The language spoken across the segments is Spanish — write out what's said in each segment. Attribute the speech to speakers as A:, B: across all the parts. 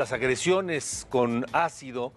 A: las agresiones con ácido,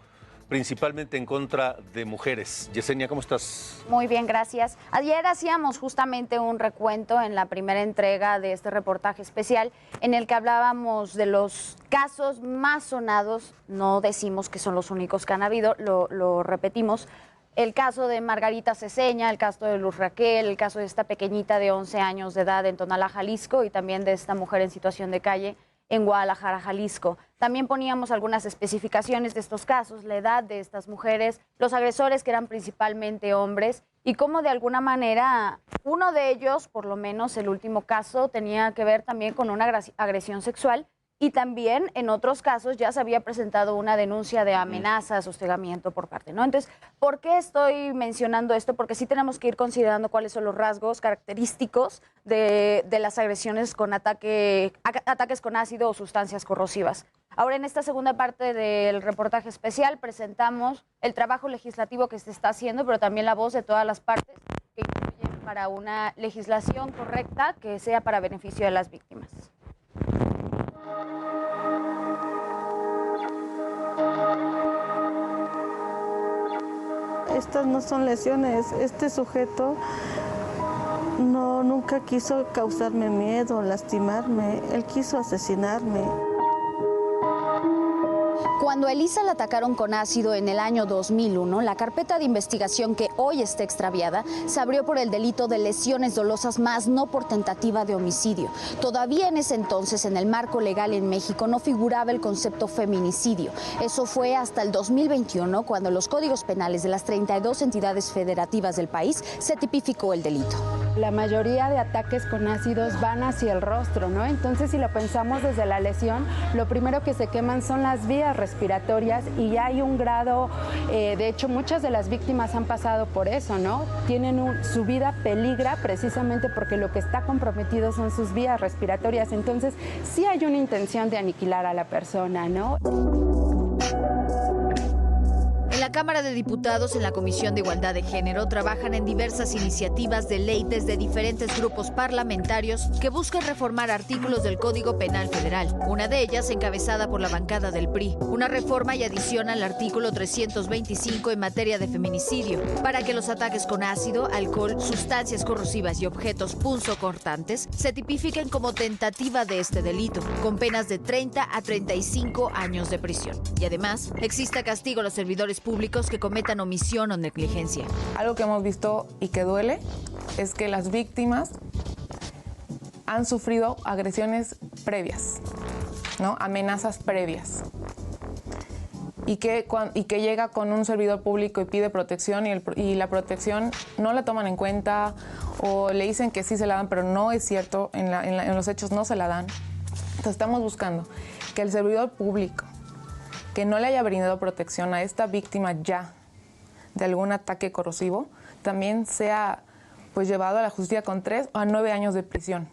A: principalmente en contra de mujeres. Yesenia, ¿cómo estás?
B: Muy bien, gracias. Ayer hacíamos justamente un recuento en la primera entrega de este reportaje especial en el que hablábamos de los casos más sonados. No decimos que son los únicos que han habido, lo repetimos. El caso de Margarita Ceseña, el caso de Luz Raquel, el caso de esta pequeñita de 11 años de edad en Tonalá, Jalisco, y también de esta mujer en situación de calle en Guadalajara, Jalisco. También poníamos algunas especificaciones de estos casos, la edad de estas mujeres, los agresores que eran principalmente hombres y cómo de alguna manera uno de ellos, por lo menos el último caso, tenía que ver también con una agresión sexual y también en otros casos ya se había presentado una denuncia de amenazas, hostigamiento por parte, ¿no? Entonces, ¿por qué estoy mencionando esto? Porque sí tenemos que ir considerando cuáles son los rasgos característicos de las agresiones con ataques con ácido o sustancias corrosivas. Ahora, en esta segunda parte del reportaje especial, presentamos el trabajo legislativo que se está haciendo, pero también la voz de todas las partes que influyen para una legislación correcta que sea para beneficio de las víctimas.
C: Estas no son lesiones. Este sujeto nunca quiso causarme miedo, lastimarme. Él quiso asesinarme.
B: Cuando a Elisa la atacaron con ácido en el año 2001, la carpeta de investigación que hoy está extraviada se abrió por el delito de lesiones dolosas más no por tentativa de homicidio. Todavía en ese entonces, en el marco legal en México, no figuraba el concepto feminicidio. Eso fue hasta el 2021, cuando en los códigos penales de las 32 entidades federativas del país se tipificó el delito.
D: La mayoría de ataques con ácidos van hacia el rostro, ¿no? Entonces, si lo pensamos desde la lesión, lo primero que se queman son las vías respiratorias y ya hay un grado, de hecho, muchas de las víctimas han pasado por eso, ¿no? Su vida peligra precisamente porque lo que está comprometido son sus vías respiratorias. Entonces, sí hay una intención de aniquilar a la persona, ¿no?
E: En la Cámara de Diputados, en la Comisión de Igualdad de Género, trabajan en diversas iniciativas de ley desde diferentes grupos parlamentarios que buscan reformar artículos del Código Penal Federal. Una de ellas, encabezada por la bancada del PRI, una reforma y adición al artículo 325 en materia de feminicidio, para que los ataques con ácido, alcohol, sustancias corrosivas y objetos punzocortantes se tipifiquen como tentativa de este delito, con penas de 30 a 35 años de prisión. Y además, exista castigo a los servidores públicos que cometan omisión o negligencia.
F: Algo que hemos visto y que duele es que las víctimas han sufrido agresiones previas, ¿no? Amenazas previas. Y que llega con un servidor público y pide protección y la protección no la toman en cuenta o le dicen que sí se la dan, pero no es cierto, en los hechos no se la dan. Entonces estamos buscando que el servidor público que no le haya brindado protección a esta víctima ya de algún ataque corrosivo, también sea pues llevado a la justicia con 3 a 9 años de prisión.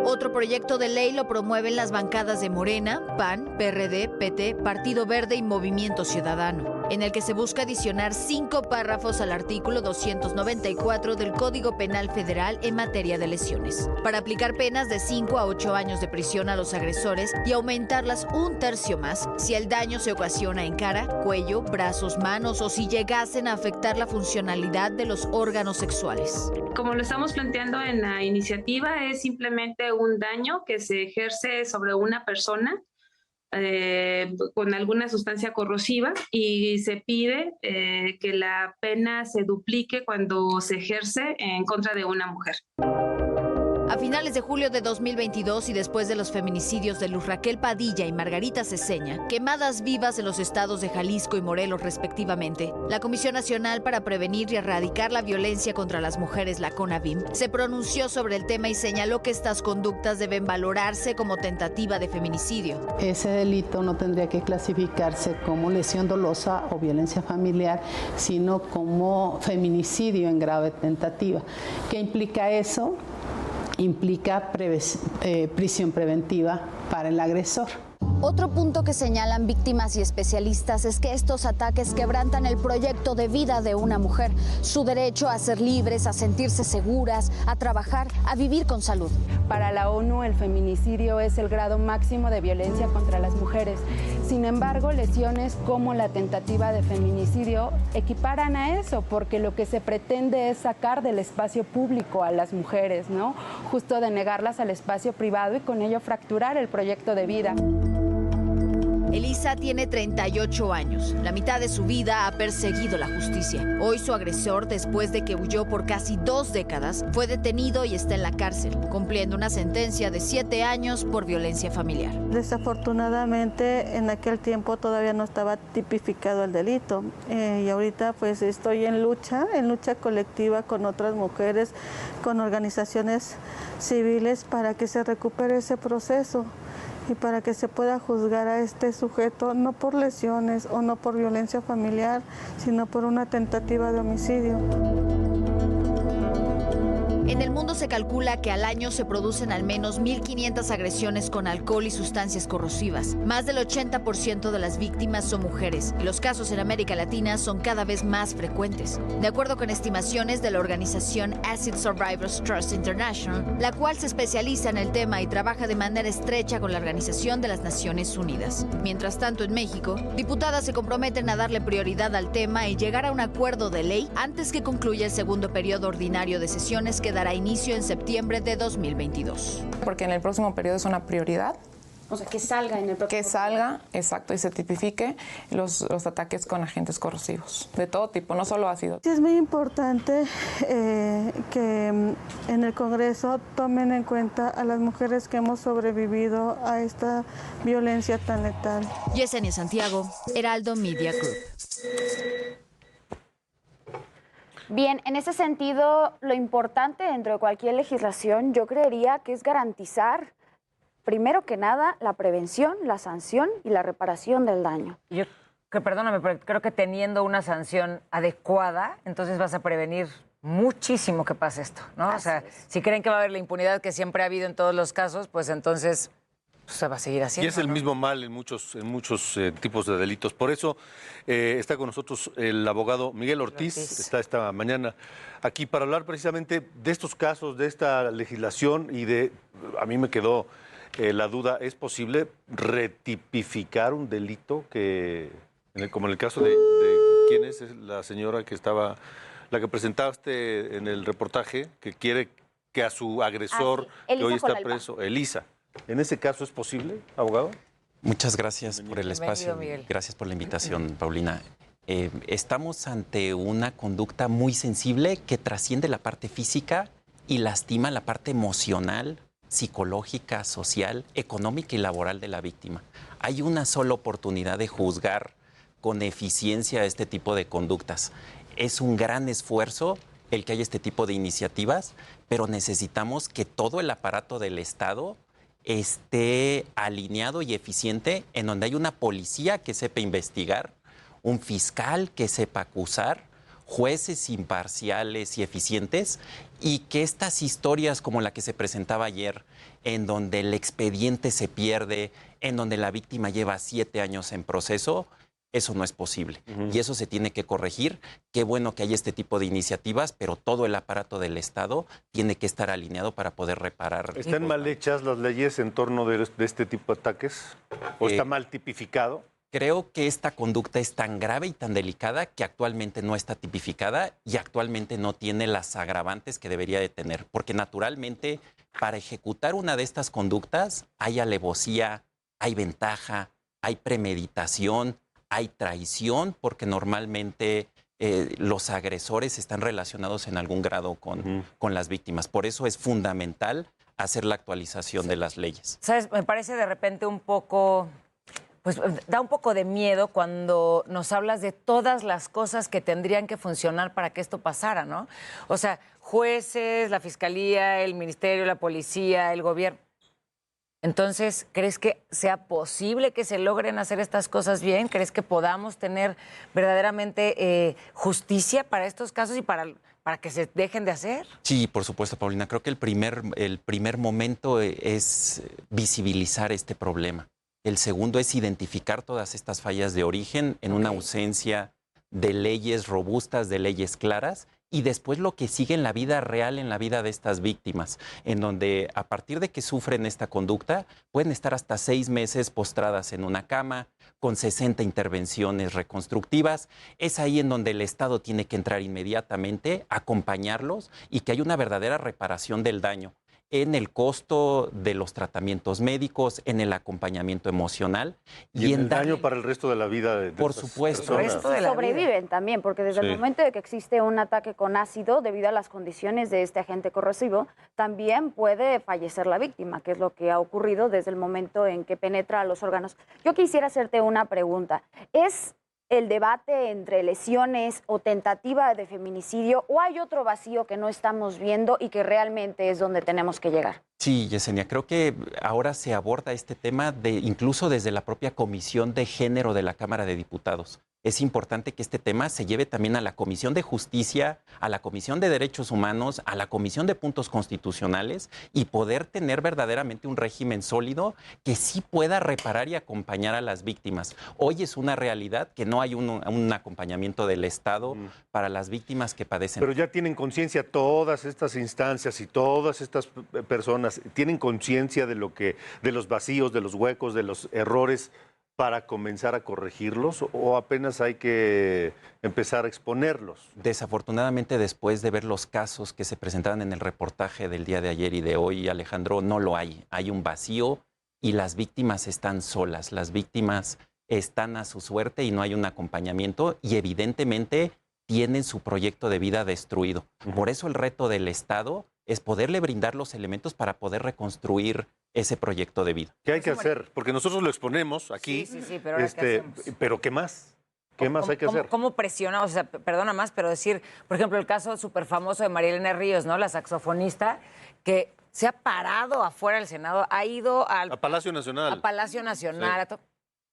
E: Otro proyecto de ley lo promueven las bancadas de Morena, PAN, PRD, PT, Partido Verde y Movimiento Ciudadano, en el que se busca adicionar 5 párrafos al artículo 294 del Código Penal Federal en materia de lesiones, para aplicar penas de 5 a 8 años de prisión a los agresores y aumentarlas un tercio más si el daño se ocasiona en cara, cuello, brazos, manos o si llegasen a afectar la funcionalidad de los órganos sexuales.
G: Como lo estamos planteando en la iniciativa, es simplemente un daño que se ejerce sobre una persona con alguna sustancia corrosiva y se pide que la pena se duplique cuando se ejerce en contra de una mujer.
E: A finales de julio de 2022 y después de los feminicidios de Luz Raquel Padilla y Margarita Ceseña, quemadas vivas en los estados de Jalisco y Morelos respectivamente, la Comisión Nacional para Prevenir y Erradicar la Violencia contra las Mujeres, la CONAVIM, se pronunció sobre el tema y señaló que estas conductas deben valorarse como tentativa de feminicidio.
H: Ese delito no tendría que clasificarse como lesión dolosa o violencia familiar, sino como feminicidio en grave tentativa. ¿Qué implica eso? Implica prisión preventiva para el agresor.
B: Otro punto que señalan víctimas y especialistas es que estos ataques quebrantan el proyecto de vida de una mujer, su derecho a ser libres, a sentirse seguras, a trabajar, a vivir con salud.
D: Para la ONU, el feminicidio es el grado máximo de violencia contra las mujeres. Sin embargo, lesiones como la tentativa de feminicidio equiparan a eso, porque lo que se pretende es sacar del espacio público a las mujeres, ¿no? Justo de negarlas al espacio privado y con ello fracturar el proyecto de vida.
E: Elisa tiene 38 años. La mitad de su vida ha perseguido la justicia. Hoy su agresor, después de que huyó por casi 2 décadas, fue detenido y está en la cárcel, cumpliendo una sentencia de 7 años por violencia familiar.
C: Desafortunadamente, en aquel tiempo todavía no estaba tipificado el delito. Y ahorita pues estoy en lucha colectiva con otras mujeres, con organizaciones civiles para que se recupere ese proceso y para que se pueda juzgar a este sujeto no por lesiones o no por violencia familiar, sino por una tentativa de homicidio.
E: En el mundo se calcula que al año se producen al menos 1.500 agresiones con alcohol y sustancias corrosivas. Más del 80% de las víctimas son mujeres y los casos en América Latina son cada vez más frecuentes. De acuerdo con estimaciones de la organización Acid Survivors Trust International, la cual se especializa en el tema y trabaja de manera estrecha con la Organización de las Naciones Unidas. Mientras tanto, en México, diputadas se comprometen a darle prioridad al tema y llegar a un acuerdo de ley antes que concluya el segundo periodo ordinario de sesiones que dará inicio en septiembre de 2022.
F: Porque en el próximo periodo es una prioridad.
B: O sea, que salga en el próximo
F: Que salga, exacto, y se tipifique los ataques con agentes corrosivos, de todo tipo, no solo ácido.
C: Sí, es muy importante que en el Congreso tomen en cuenta a las mujeres que hemos sobrevivido a esta violencia tan letal.
E: Yesenia Santiago, Heraldo Media Group.
B: Bien, en ese sentido, lo importante dentro de cualquier legislación, yo creería que es garantizar, primero que nada, la prevención, la sanción y la reparación del daño.
I: Yo, perdóname, pero creo que teniendo una sanción adecuada, entonces vas a prevenir muchísimo que pase esto, ¿no? O sea, si creen que va a haber la impunidad que siempre ha habido en todos los casos, pues entonces se va a seguir haciendo.
A: Y es el
I: ¿no?
A: mismo mal en muchos tipos de delitos. Por eso está con nosotros el abogado Miguel Ortiz, está esta mañana aquí para hablar precisamente de estos casos, de esta legislación y a mí me quedó la duda, ¿es posible retipificar un delito como en el caso de quién es la señora que estaba, la que presentaste en el reportaje, que quiere que a su agresor,
B: sí.
A: que hoy está
B: Colalba.
A: preso, Elisa? ¿En ese caso es posible, abogado?
J: Muchas gracias por el espacio.
I: Miguel.
J: Gracias por la invitación, Paulina. Estamos ante una conducta muy sensible que trasciende la parte física y lastima la parte emocional, psicológica, social, económica y laboral de la víctima. Hay una sola oportunidad de juzgar con eficiencia este tipo de conductas. Es un gran esfuerzo el que haya este tipo de iniciativas, pero necesitamos que todo el aparato del Estado esté alineado y eficiente, en donde hay una policía que sepa investigar, un fiscal que sepa acusar, jueces imparciales y eficientes, y que estas historias como la que se presentaba ayer, en donde el expediente se pierde, en donde la víctima lleva 7 años en proceso, eso no es posible. Y eso se tiene que corregir. Qué bueno que hay este tipo de iniciativas, pero todo el aparato del Estado tiene que estar alineado para poder reparar.
A: ¿Están mal hechas las leyes en torno de este tipo de ataques? ¿O está mal tipificado?
J: Creo que esta conducta es tan grave y tan delicada que actualmente no está tipificada y actualmente no tiene las agravantes que debería de tener. Porque naturalmente, para ejecutar una de estas conductas, hay alevosía, hay ventaja, hay premeditación, hay traición, porque normalmente los agresores están relacionados en algún grado con las víctimas. Por eso es fundamental hacer la actualización de las leyes.
I: ¿Sabes? Me parece de repente un poco, pues da un poco de miedo cuando nos hablas de todas las cosas que tendrían que funcionar para que esto pasara, ¿no? O sea, jueces, la fiscalía, el ministerio, la policía, el gobierno. Entonces, ¿crees que sea posible que se logren hacer estas cosas bien? ¿Crees que podamos tener verdaderamente justicia para estos casos y para que se dejen de hacer?
J: Sí, por supuesto, Paulina. Creo que el primer momento es visibilizar este problema. El segundo es identificar todas estas fallas de origen en una ausencia de leyes robustas, de leyes claras, y después lo que sigue en la vida real, en la vida de estas víctimas, en donde a partir de que sufren esta conducta, pueden estar hasta 6 meses postradas en una cama, con 60 intervenciones reconstructivas. Es ahí en donde el Estado tiene que entrar inmediatamente, acompañarlos y que haya una verdadera reparación del daño en el costo de los tratamientos médicos, en el acompañamiento emocional.
A: Y en el daño para el resto de la vida de
J: por supuesto.
B: Sobreviven también, porque desde el momento de que existe un ataque con ácido, debido a las condiciones de este agente corrosivo, también puede fallecer la víctima, que es lo que ha ocurrido desde el momento en que penetra a los órganos. Yo quisiera hacerte una pregunta. ¿Es el debate entre lesiones o tentativa de feminicidio, o hay otro vacío que no estamos viendo y que realmente es donde tenemos que llegar?
J: Sí, Yesenia, creo que ahora se aborda este tema incluso desde la propia Comisión de Género de la Cámara de Diputados. Es importante que este tema se lleve también a la Comisión de Justicia, a la Comisión de Derechos Humanos, a la Comisión de Puntos Constitucionales y poder tener verdaderamente un régimen sólido que sí pueda reparar y acompañar a las víctimas. Hoy es una realidad que no hay un acompañamiento del Estado para las víctimas que padecen.
A: Pero ya tienen conciencia todas estas instancias y todas estas personas, tienen conciencia de los vacíos, de los huecos, de los errores, para comenzar a corregirlos, o apenas hay que empezar a exponerlos?
J: Desafortunadamente, después de ver los casos que se presentaban en el reportaje del día de ayer y de hoy, Alejandro, no lo hay. Hay un vacío y las víctimas están solas. Las víctimas están a su suerte y no hay un acompañamiento y evidentemente tienen su proyecto de vida destruido. Por eso el reto del Estado es poderle brindar los elementos para poder reconstruir ese proyecto de vida.
A: ¿Qué hay que hacer? Porque nosotros lo exponemos aquí,
I: sí, pero ahora ¿qué hacemos?
A: Pero ¿qué más? ¿Qué más hay que hacer?
I: ¿Cómo presionamos? O sea, perdona más, pero decir, por ejemplo, el caso súper famoso de María Elena Ríos, ¿no? La saxofonista, que se ha parado afuera del Senado, ha ido
A: a Palacio Nacional.
I: A Palacio Nacional. Sí.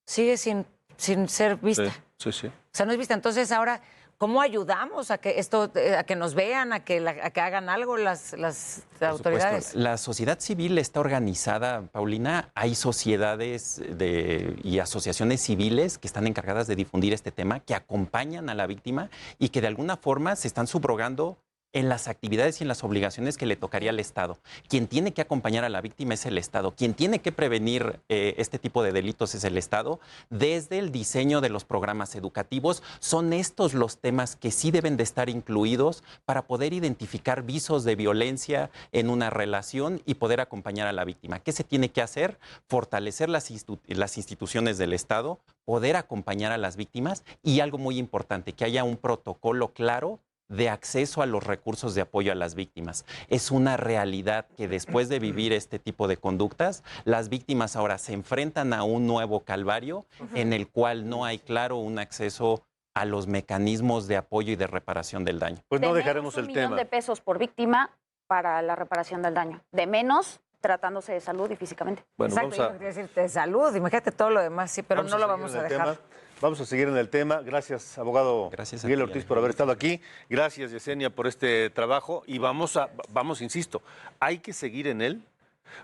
I: Sigue sin ser vista.
A: Sí.
I: O sea, no es vista. Entonces, ahora, ¿cómo ayudamos a que a que nos vean, a que hagan algo las autoridades?
J: La sociedad civil está organizada, Paulina. Hay sociedades y asociaciones civiles que están encargadas de difundir este tema, que acompañan a la víctima y que de alguna forma se están subrogando en las actividades y en las obligaciones que le tocaría al Estado. Quien tiene que acompañar a la víctima es el Estado. Quien tiene que prevenir este tipo de delitos es el Estado. Desde el diseño de los programas educativos, son estos los temas que sí deben de estar incluidos para poder identificar visos de violencia en una relación y poder acompañar a la víctima. ¿Qué se tiene que hacer? Fortalecer las instituciones del Estado, poder acompañar a las víctimas y algo muy importante, que haya un protocolo claro de acceso a los recursos de apoyo a las víctimas. Es una realidad que después de vivir este tipo de conductas, las víctimas ahora se enfrentan a un nuevo calvario en el cual no hay claro un acceso a los mecanismos de apoyo y de reparación del daño.
A: Pues no dejaremos el tema.
B: $1 millón de pesos por víctima para la reparación del daño. De menos tratándose de salud y físicamente.
I: Bueno, exacto, yo quería decirte de salud, imagínate todo lo demás, sí, pero no lo vamos a dejar.
A: Vamos a seguir en el tema. Gracias, abogado Miguel Ortiz, por haber estado aquí. Gracias, Yesenia, por este trabajo. Y vamos, insisto, hay que seguir en él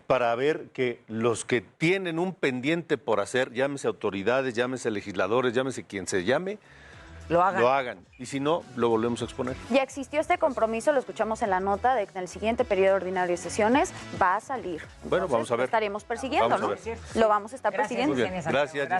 A: para ver que los que tienen un pendiente por hacer, llámese autoridades, llámese legisladores, llámese quien se llame, lo hagan. Y si no, lo volvemos a exponer.
B: Ya existió este compromiso, lo escuchamos en la nota, de que en el siguiente periodo ordinario de sesiones va a salir.
A: Bueno, vamos a ver.
B: Lo estaremos persiguiendo, ¿no? Lo vamos a estar persiguiendo.
A: Muy bien. Gracias.